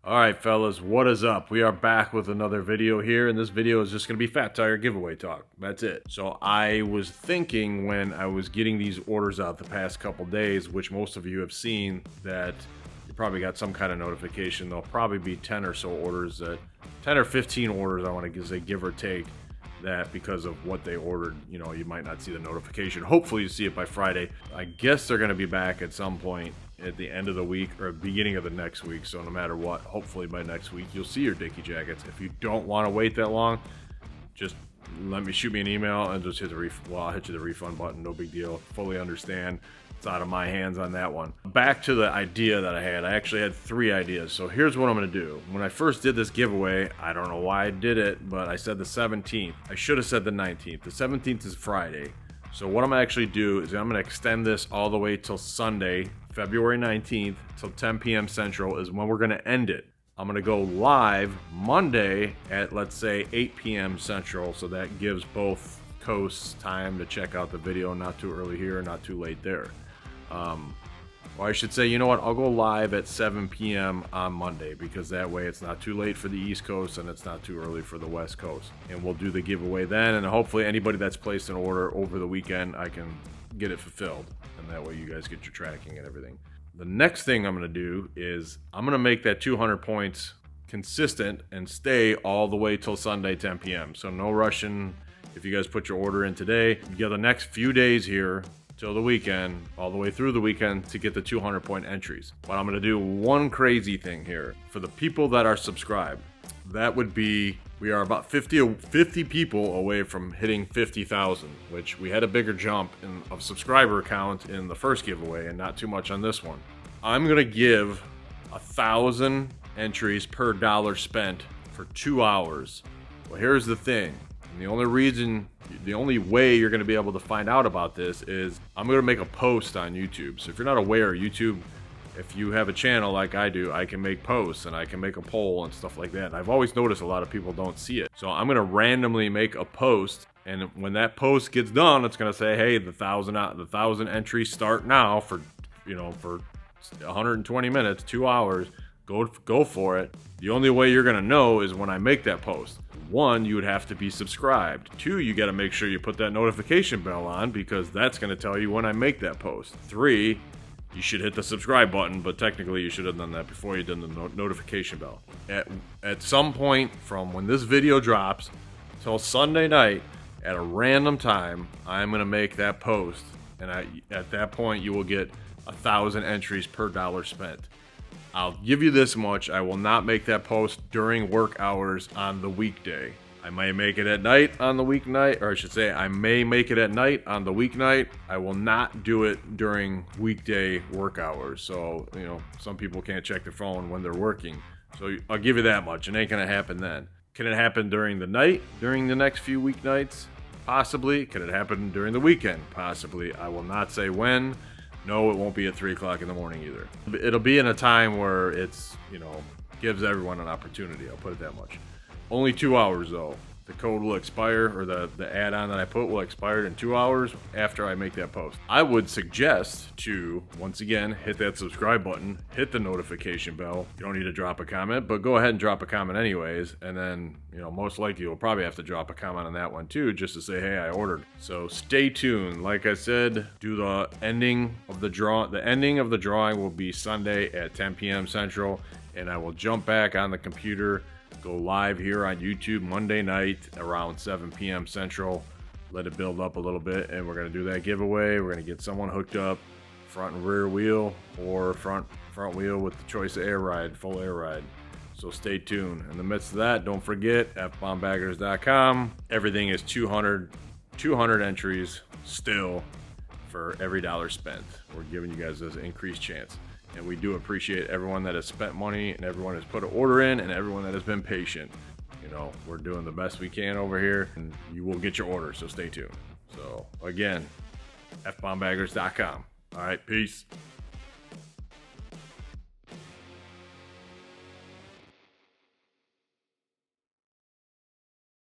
Alright fellas, what is up? We are back with another video here, and this video is just going to be Fat Tire giveaway talk. That's it. So I was thinking when I was getting these orders out the past couple days, which most of you have seen, that you probably got some kind of notification. There'll probably be 10 or so orders, 10 or 15 orders, I want to say, give or take, that because of what they ordered, you might not see the notification. Hopefully you see it by Friday. I guess they're going to be back at some point at the end of the week or beginning of the next week. So no matter what, hopefully by next week you'll see your Dickie jackets. If you don't want to wait that long, just shoot me an email and just hit the I'll hit you the refund button. No big deal. Fully understand. It's out of my hands on that one. Back to the idea that I had. I actually had 3 ideas. So here's what I'm going to do. When I first did this giveaway, I don't know why I did it, but I said the 17th. I should have said the 19th. The 17th is Friday. So what I'm going to actually do is I'm going to extend this all the way till Sunday, February 19th, till 10 p.m. Central is when we're going to end it. I'm going to go live Monday at, let's say, 8 p.m. Central, so that gives both coasts time to check out the video. Not too early here, not too late there. Or I should say, you know what, I'll go live at 7 p.m. on Monday, because that way it's not too late for the East Coast and it's not too early for the West Coast. And we'll do the giveaway then, and hopefully anybody that's placed an order over the weekend, I can get it fulfilled. And that way you guys get your tracking and everything. The next thing I'm going to do is I'm going to make that 200 points consistent and stay all the way till Sunday 10 p.m. So no rushing. If you guys put your order in today, you got the next few days here till the weekend, all the way through the weekend, to get the 200 point entries. But I'm going to do one crazy thing here. For the people that are subscribed, that would be, we are about 50 people away from hitting 50,000, which we had a bigger jump of subscriber count in the first giveaway and not too much on this one. I'm going to give 1,000 entries per dollar spent for 2 hours. Well, here's the thing. And the only way you're going to be able to find out about this is I'm going to make a post on YouTube. So if you're not aware, YouTube, if you have a channel like I do, I can make posts and I can make a poll and stuff like that. And I've always noticed a lot of people don't see it. So I'm going to randomly make a post, and when that post gets done, it's going to say, hey, the 1,000 entries start now for 120 minutes, 2 hours. Go for it. The only way you're going to know is when I make that post. 1, you would have to be subscribed. 2, you got to make sure you put that notification bell on, because that's going to tell you when I make that post. 3, you should hit the subscribe button, but technically you should have done that before you did the notification bell. At some point from when this video drops till Sunday night, at a random time, I'm going to make that post. And at that point, you will get 1,000 entries per dollar spent. I'll give you this much. I will not make that post during work hours on the weekday. I may make it at night on the weeknight, or I should say I may make it at night on the weeknight. I will not do it during weekday work hours. So, some people can't check their phone when they're working. So I'll give you that much. It ain't going to happen then. Can it happen during the night, during the next few weeknights? Possibly. Can it happen during the weekend? Possibly. I will not say when. No, it won't be at 3 o'clock in the morning either. It'll be in a time where it's, gives everyone an opportunity. I'll put it that much. Only 2 hours, though. The code will expire, or the add-on that I put will expire in 2 hours after I make that post. I would suggest to, once again, hit that subscribe button, hit the notification bell. You don't need to drop a comment, but go ahead and drop a comment anyways. And then, most likely you'll probably have to drop a comment on that one too, just to say, hey, I ordered. So stay tuned. Like I said, do the ending of the draw. The ending of the drawing will be Sunday at 10 p.m. Central, and I will jump back on the computer, go live here on YouTube Monday night around 7 p.m. Central. Let it build up a little bit, and we're going to do that giveaway. We're going to get someone hooked up, front and rear wheel, or front wheel with the choice of air ride, full air ride. So stay tuned. In the midst of that, don't forget, fbombbaggers.com. Everything is 200 entries still for every dollar spent. We're giving you guys this increased chance. And we do appreciate everyone that has spent money, and everyone has put an order in, and everyone that has been patient. We're doing the best we can over here, and you will get your order, so stay tuned. So, again, fbombbaggers.com. All right, peace.